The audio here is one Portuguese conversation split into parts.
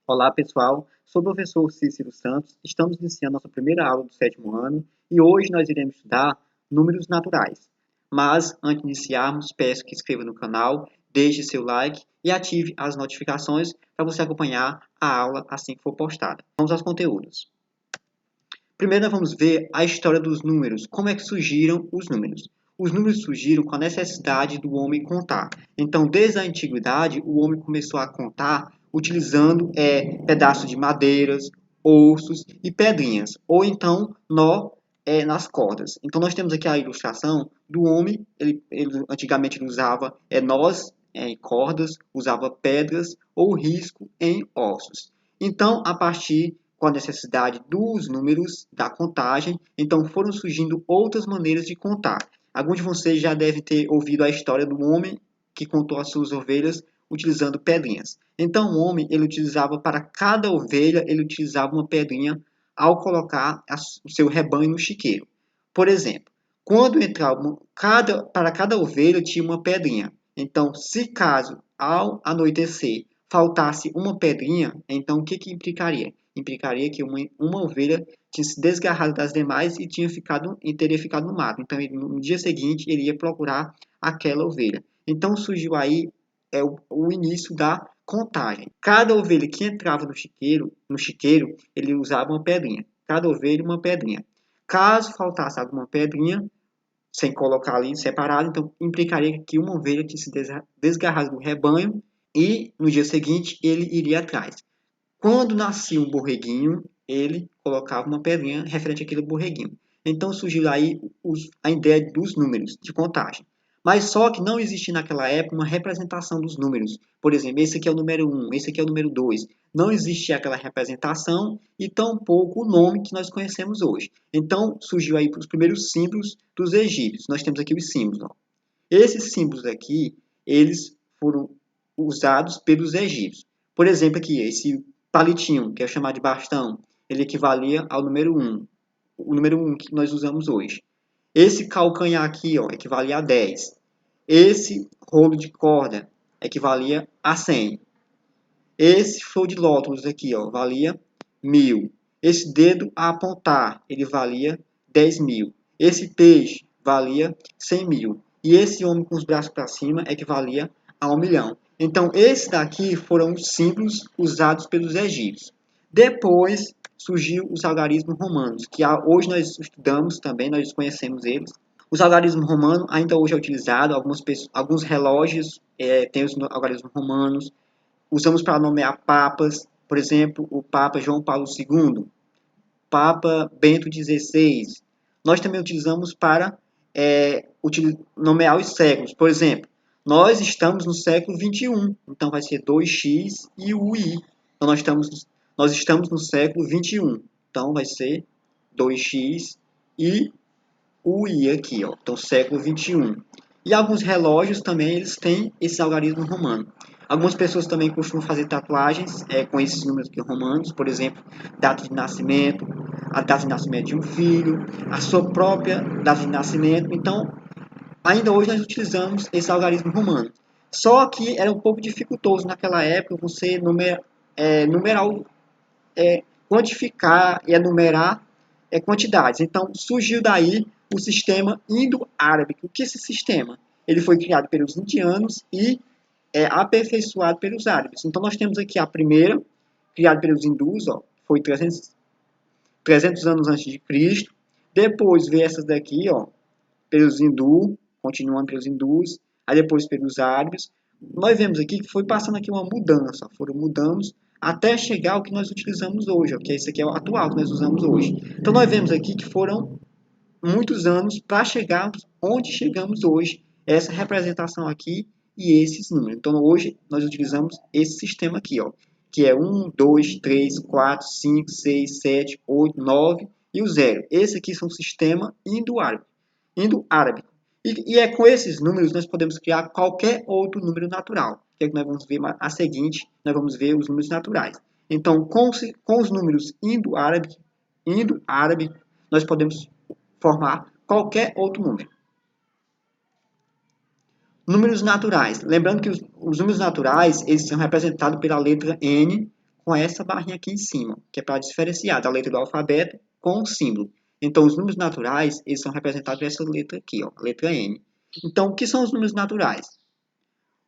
Olá pessoal, sou o professor Cícero Santos, estamos iniciando nossa primeira aula do 7º ano e hoje nós iremos estudar números naturais. Mas, antes de iniciarmos, peço que inscreva no canal, deixe seu like e ative as notificações para você acompanhar a aula assim que for postada. Vamos aos conteúdos. Primeiro nós vamos ver a história dos números, como é que surgiram os números. Os números surgiram com a necessidade do homem contar. Então, desde a antiguidade, o homem começou a contar utilizando pedaços de madeiras, ossos e pedrinhas, ou então nó nas cordas. Então, nós temos aqui a ilustração do homem, ele antigamente usava nós em cordas, usava pedras ou risco em ossos. Então, a partir com a necessidade dos números da contagem, então foram surgindo outras maneiras de contar. Alguns de vocês já devem ter ouvido a história do homem que contou as suas ovelhas utilizando pedrinhas. Então o homem, ele utilizava para cada ovelha, ele utilizava uma pedrinha ao colocar o seu rebanho no chiqueiro. Por exemplo, quando entrava para cada ovelha tinha uma pedrinha. Então, se caso ao anoitecer faltasse uma pedrinha, então o que implicaria? Implicaria que uma ovelha tinha se desgarrado das demais e teria ficado no mato. Então, no dia seguinte, ele ia procurar aquela ovelha. Então, surgiu aí o início da contagem. Cada ovelha que entrava no chiqueiro, ele usava uma pedrinha. Cada ovelha, uma pedrinha. Caso faltasse alguma pedrinha, sem colocar ali separado, então implicaria que uma ovelha tinha se desgarrado do rebanho e no dia seguinte ele iria atrás. Quando nascia um borreguinho, ele colocava uma pedrinha referente àquele borreguinho. Então surgiu aí a ideia dos números de contagem. Mas só que não existia naquela época uma representação dos números. Por exemplo, esse aqui é o número 1, esse aqui é o número 2. Não existia aquela representação e tampouco o nome que nós conhecemos hoje. Então surgiu aí os primeiros símbolos dos egípcios. Nós temos aqui os símbolos. Ó. Esses símbolos aqui, eles foram usados pelos egípcios. Por exemplo, aqui, esse palitinho, que é chamado de bastão, ele equivalia ao número 1. O número 1 que nós usamos hoje. Esse calcanhar aqui, ó, equivalia a 10. Esse rolo de corda equivalia a 100. Esse flor de lótus aqui, ó, valia 1000. Esse dedo a apontar, ele valia 10.000. Esse peixe valia 100.000. E esse homem com os braços para cima equivalia a 1 milhão. Então, esses daqui foram os símbolos usados pelos egípcios. Depois surgiu os algarismos romanos, que hoje nós estudamos também, nós conhecemos eles. Os algarismos romanos ainda hoje é utilizado, alguns relógios têm os algarismos romanos. Usamos para nomear papas, por exemplo, o Papa João Paulo II, Papa Bento XVI. Nós também utilizamos para nomear os séculos. Por exemplo, nós estamos no século XXI, então vai ser 2x e o I. Então nós estamos no século XXI, então vai ser 2x e o I aqui, ó. Então século XXI. E alguns relógios também eles têm esse algarismo romano. Algumas pessoas também costumam fazer tatuagens com esses números aqui romanos, por exemplo, data de nascimento, a data de nascimento de um filho, a sua própria data de nascimento. Então, ainda hoje nós utilizamos esse algarismo romano. Só que era um pouco dificultoso naquela época você quantificar e enumerar quantidades. Então, surgiu daí o sistema indo-árabe. O que é esse sistema? Ele foi criado pelos indianos e aperfeiçoado pelos árabes. Então, nós temos aqui a primeira, criada pelos hindus, ó, foi 300 anos antes de Cristo. Depois veio essas daqui, ó, pelos hindus, continuando pelos hindus, aí depois pelos árabes. Nós vemos aqui que foi passando aqui uma mudança, foram mudando até chegar ao que nós utilizamos hoje, ó, que esse aqui é o atual que nós usamos hoje. Então, nós vemos aqui que foram muitos anos para chegarmos onde chegamos hoje, essa representação aqui e esses números. Então, hoje, nós utilizamos esse sistema aqui, ó, que é 1, 2, 3, 4, 5, 6, 7, 8, 9 e o 0. Esse aqui são o sistema indo-árabe. E é com esses números nós podemos criar qualquer outro número natural. Que é que nós vamos ver a seguinte, nós vamos ver os números naturais. Então, com os números indo-árabe, nós podemos formar qualquer outro número. Números naturais. Lembrando que os números naturais eles são representados pela letra N com essa barrinha aqui em cima, que é para diferenciar da letra do alfabeto com o símbolo. Então, os números naturais, eles são representados por essa letra aqui, ó, a letra N. Então, o que são os números naturais?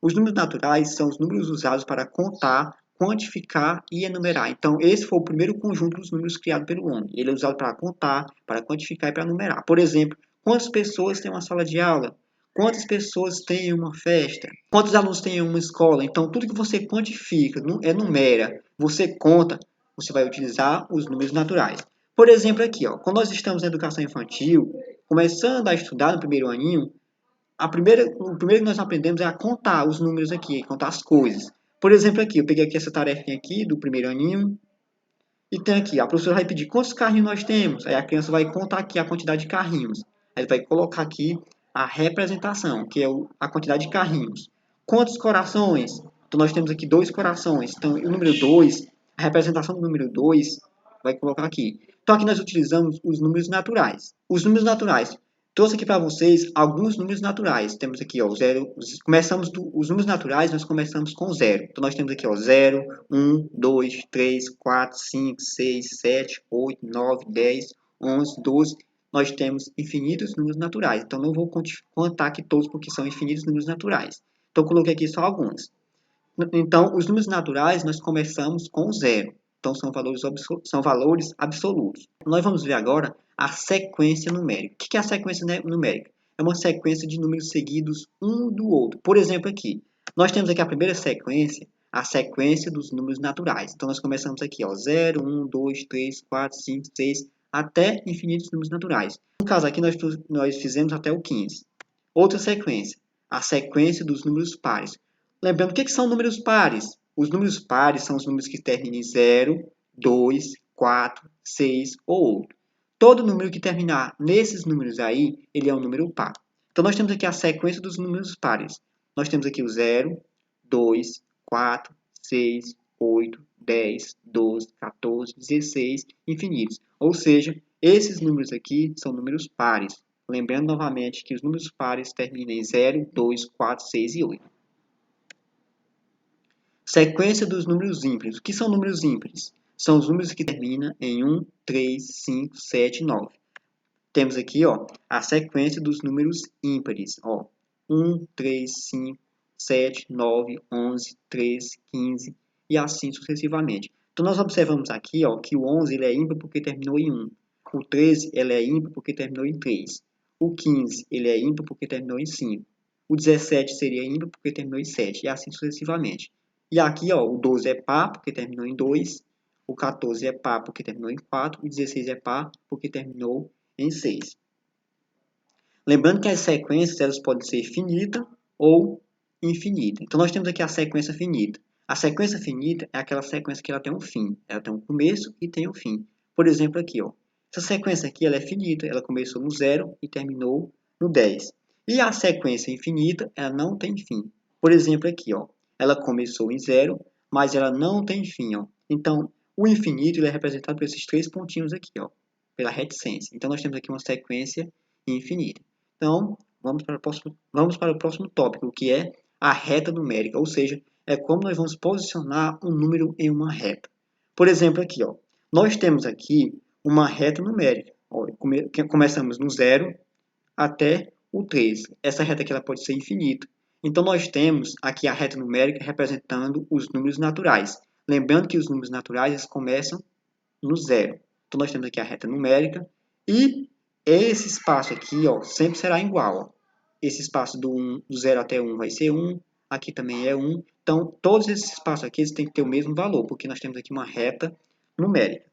Os números naturais são os números usados para contar, quantificar e enumerar. Então, esse foi o primeiro conjunto dos números criado pelo homem. Ele é usado para contar, para quantificar e para enumerar. Por exemplo, quantas pessoas têm uma sala de aula? Quantas pessoas têm uma festa? Quantos alunos têm uma escola? Então, tudo que você quantifica, enumera, você conta, você vai utilizar os números naturais. Por exemplo, aqui, ó, quando nós estamos na educação infantil, começando a estudar no primeiro aninho, o primeiro que nós aprendemos é a contar os números aqui, contar as coisas. Por exemplo, aqui, eu peguei aqui essa tarefinha aqui do primeiro aninho, e tem aqui, a professora vai pedir quantos carrinhos nós temos. Aí a criança vai contar aqui a quantidade de carrinhos. Aí vai colocar aqui a representação, que é a quantidade de carrinhos. Quantos corações? Então nós temos aqui 2 corações. Então o número 2, a representação do número 2, vai colocar aqui. Então aqui nós utilizamos os números naturais. Os números naturais. Trouxe aqui para vocês alguns números naturais. Temos aqui, ó, zero. Os números naturais, nós começamos com zero. Então, nós temos aqui, ó, 0, 1, 2, 3, 4, 5, 6, 7, 8, 9, 10, 11, 12. Nós temos infinitos números naturais. Então, não vou contar aqui todos, porque são infinitos números naturais. Então, coloquei aqui só alguns. Então, os números naturais, nós começamos com zero. Então, são valores absolutos. Nós vamos ver agora a sequência numérica. O que é a sequência numérica? É uma sequência de números seguidos um do outro. Por exemplo, aqui, nós temos aqui a primeira sequência, a sequência dos números naturais. Então, nós começamos aqui, ó, 0, 1, 2, 3, 4, 5, 6, até infinitos números naturais. No caso aqui, nós fizemos até o 15. Outra sequência, a sequência dos números pares. Lembrando, o que são números pares? Os números pares são os números que terminam em 0, 2, 4, 6 ou outro. Todo número que terminar nesses números aí, ele é um número par. Então, nós temos aqui a sequência dos números pares. Nós temos aqui o 0, 2, 4, 6, 8, 10, 12, 14, 16, infinitos. Ou seja, esses números aqui são números pares. Lembrando novamente que os números pares terminam em 0, 2, 4, 6 e 8. Sequência dos números ímpares. O que são números ímpares? São os números que terminam em 1, 3, 5, 7, 9. Temos aqui, ó, a sequência dos números ímpares. Ó, 1, 3, 5, 7, 9, 11, 13, 15 e assim sucessivamente. Então, nós observamos aqui, ó, que o 11 ele é ímpar porque terminou em 1. O 13 ele é ímpar porque terminou em 3. O 15 ele é ímpar porque terminou em 5. O 17 seria ímpar porque terminou em 7 e assim sucessivamente. E aqui, ó, o 12 é par porque terminou em 2. O 14 é par porque terminou em 4. O 16 é par porque terminou em 6. Lembrando que as sequências elas podem ser finita ou infinita. Então, nós temos aqui a sequência finita. A sequência finita é aquela sequência que ela tem um fim. Ela tem um começo e tem um fim. Por exemplo, aqui, ó. Essa sequência aqui ela é finita. Ela começou no 0 e terminou no 10. E a sequência infinita, ela não tem fim. Por exemplo, aqui, ó. Ela começou em 0, mas ela não tem fim, ó. Então, o infinito ele é representado por esses 3 pontinhos aqui, ó. Pela reticência. Então, nós temos aqui uma sequência infinita. Então, vamos para o próximo tópico, que é a reta numérica, ou seja, é como nós vamos posicionar um número em uma reta. Por exemplo, aqui, ó, nós temos aqui uma reta numérica. Ó, começamos no 0 até o 3. Essa reta aqui ela pode ser infinita. Então, nós temos aqui a reta numérica representando os números naturais. Lembrando que os números naturais eles começam no 0. Então, nós temos aqui a reta numérica e esse espaço aqui, ó, sempre será igual. Ó. Esse espaço do 0 até 1 vai ser 1, aqui também é 1. Então, todos esses espaços aqui eles têm que ter o mesmo valor, porque nós temos aqui uma reta numérica.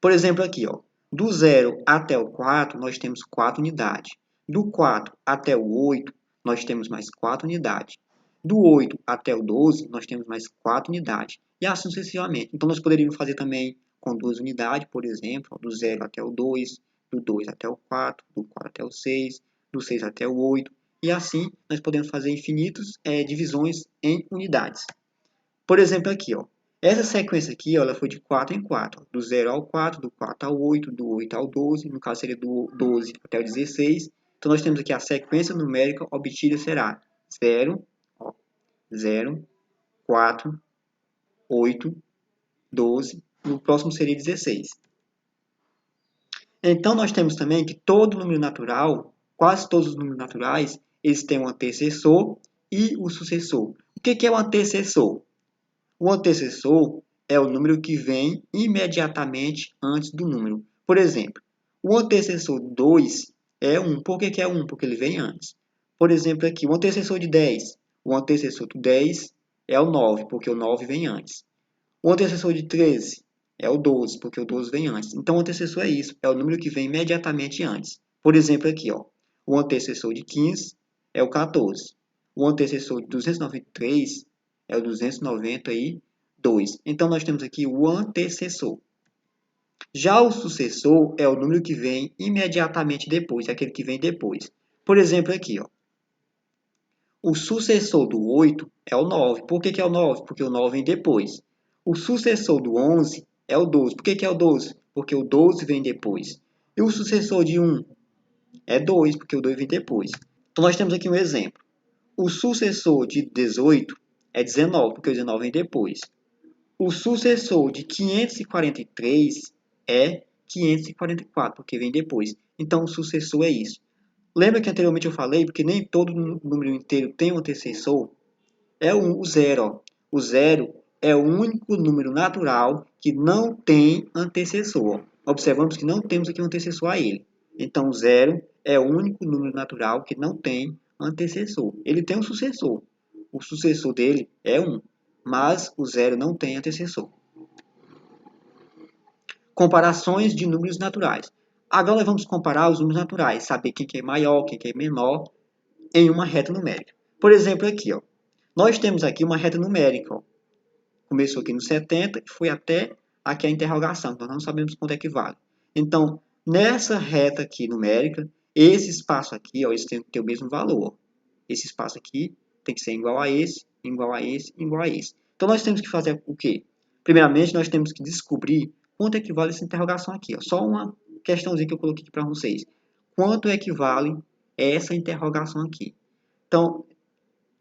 Por exemplo, aqui, ó, do 0 até o 4, nós temos 4 unidades. Do 4 até o 8, nós temos mais 4 unidades. Do 8 até o 12, nós temos mais 4 unidades. E assim sucessivamente. Então, nós poderíamos fazer também com 2 unidades, por exemplo, do 0 até o 2, do 2 até o 4, do 4 até o 6, do 6 até o 8. E assim, nós podemos fazer infinitas divisões em unidades. Por exemplo, aqui, ó. Essa sequência aqui, ó, ela foi de 4 em 4. Do 0 ao 4, do 4 ao 8, do 8 ao 12. No caso, seria do 12 até o 16. Então, nós temos aqui a sequência numérica obtida será 0, ó, 0, 4, 8, 12, no próximo seria 16. Então, nós temos também que todo número natural, quase todos os números naturais, eles têm um antecessor e o sucessor. O que é o antecessor? O antecessor é o número que vem imediatamente antes do número. Por exemplo, o antecessor 2 é 1. Por que é 1? Porque ele vem antes. Por exemplo, aqui, o antecessor de 10. O antecessor do 10 é o 9, porque o 9 vem antes. O antecessor de 13 é o 12, porque o 12 vem antes. Então, o antecessor é isso, é o número que vem imediatamente antes. Por exemplo, aqui, ó, o antecessor de 15 é o 14. O antecessor de 293 é o 292. Então, nós temos aqui o antecessor. Já o sucessor é o número que vem imediatamente depois, aquele que vem depois. Por exemplo, aqui, ó, o sucessor do 8 é o 9. Por que é o 9? Porque o 9 vem depois. O sucessor do 11 é o 12. Por que é o 12? Porque o 12 vem depois. E o sucessor de 1 é 2, porque o 2 vem depois. Então, nós temos aqui um exemplo. O sucessor de 18 é 19, porque o 19 vem depois. O sucessor de 543 é 544, porque vem depois. Então, o sucessor é isso. Lembra que anteriormente eu falei, porque nem todo número inteiro tem um antecessor? É o zero. Ó. O zero é o único número natural que não tem antecessor. Observamos que não temos aqui um antecessor a ele. Então, o zero é o único número natural que não tem antecessor. Ele tem um sucessor. O sucessor dele é 1, mas o zero não tem antecessor. Comparações de números naturais. Agora nós vamos comparar os números naturais, saber quem que é maior, quem que é menor, em uma reta numérica. Por exemplo, aqui, ó, nós temos aqui uma reta numérica. Ó. Começou aqui no 70 e foi até aqui a interrogação. Então, não sabemos quanto é que vale. Então, nessa reta aqui numérica, esse espaço aqui, ó, eles têm que ter o mesmo valor. Ó. Esse espaço aqui tem que ser igual a esse, igual a esse, igual a esse. Então, nós temos que fazer o quê? Primeiramente, nós temos que descobrir quanto equivale essa interrogação aqui. Ó. Só uma questãozinha que eu coloquei aqui para vocês. Quanto equivale essa interrogação aqui? Então,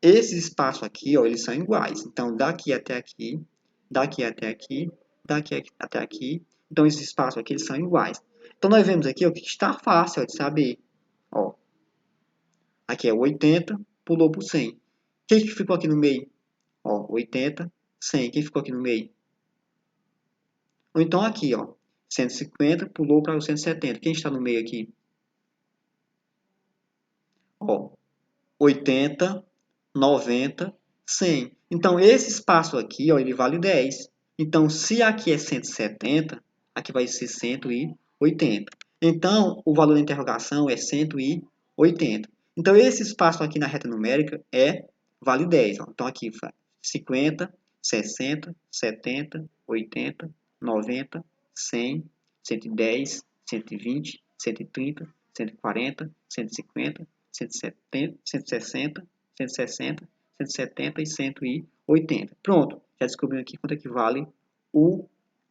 esses espaços aqui, ó, eles são iguais. Então, daqui até aqui, daqui até aqui, daqui até aqui. Então, esses espaços aqui, eles são iguais. Então, nós vemos aqui ó, que está fácil ó, de saber. Ó, aqui é 80, pulou para o 100. Quem que ficou aqui no meio? Ó, 80, 100. Quem ficou aqui no meio? Ou então aqui, ó, 150, pulou para o 170. Quem está no meio aqui? Ó, 80, 90, 100. Então, esse espaço aqui, ó, ele vale 10. Então, se aqui é 170, aqui vai ser 180. Então, o valor da interrogação é 180. Então, esse espaço aqui na reta numérica vale 10. Ó. Então, aqui 50, 60, 70, 80, 90, 100, 110, 120, 130, 140, 150, 170, 160, 160, 170 e 180. Pronto, já descobrimos aqui quanto equivale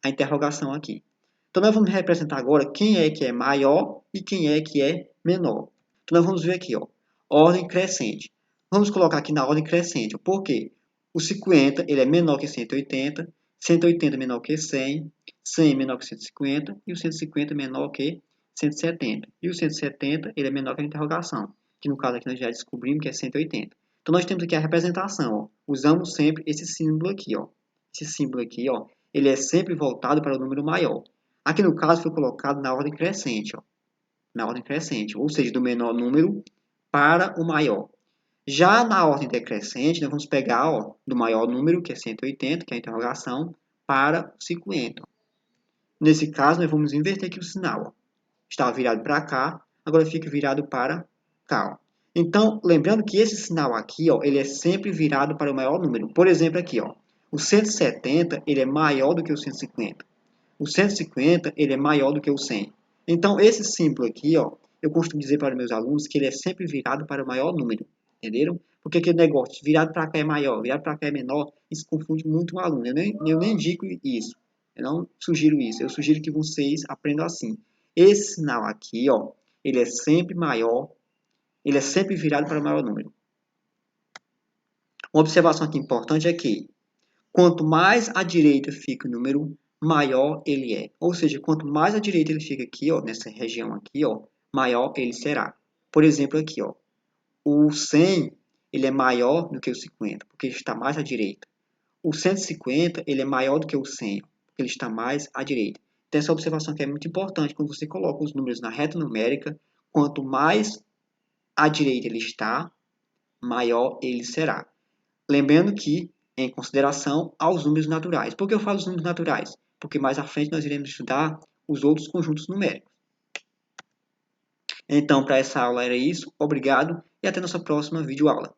a interrogação aqui. Então, nós vamos representar agora quem é que é maior e quem é que é menor. Então, nós vamos ver aqui, ó, ordem crescente. Vamos colocar aqui na ordem crescente. Por quê? O 50 ele é menor que 180, 180 menor que 100, 100 menor que 150 e o 150 menor que 170. E o 170 ele é menor que a interrogação, que no caso aqui nós já descobrimos que é 180. Então, nós temos aqui a representação. Ó. Usamos sempre esse símbolo aqui. Ó. Esse símbolo aqui ó, ele é sempre voltado para o número maior. Aqui no caso foi colocado na ordem crescente. Ó. Na ordem crescente, ou seja, do menor número para o maior. Já na ordem decrescente, nós vamos pegar ó, do maior número, que é 180, que é a interrogação, para o 50. Nesse caso, nós vamos inverter aqui o sinal. Ó. Estava virado para cá, agora fica virado para cá. Ó. Então, lembrando que esse sinal aqui, ó, ele é sempre virado para o maior número. Por exemplo, aqui, ó, o 170 ele é maior do que o 150. O 150 ele é maior do que o 100. Então, esse símbolo aqui, ó, eu costumo dizer para meus alunos que ele é sempre virado para o maior número. Entenderam? Porque aquele negócio, virado para cá é maior, virado para cá é menor, isso confunde muito o aluno. Eu nem indico isso. Eu não sugiro isso. Eu sugiro que vocês aprendam assim. Esse sinal aqui, ó, ele é sempre maior, ele é sempre virado para o maior número. Uma observação aqui importante é que Quanto mais à direita fica o número, maior ele é. Ou seja, quanto mais à direita ele fica aqui, ó, nessa região aqui, ó, maior ele será. Por exemplo, aqui, ó, o 100 ele é maior do que o 50, porque ele está mais à direita. O 150 ele é maior do que o 100, porque ele está mais à direita. Então, essa observação aqui é muito importante quando você coloca os números na reta numérica. Quanto mais à direita ele está, maior ele será. Lembrando que, em consideração aos números naturais. Por que eu falo os números naturais? Porque mais à frente nós iremos estudar os outros conjuntos numéricos. Então, para essa aula era isso. Obrigado e até nossa próxima videoaula.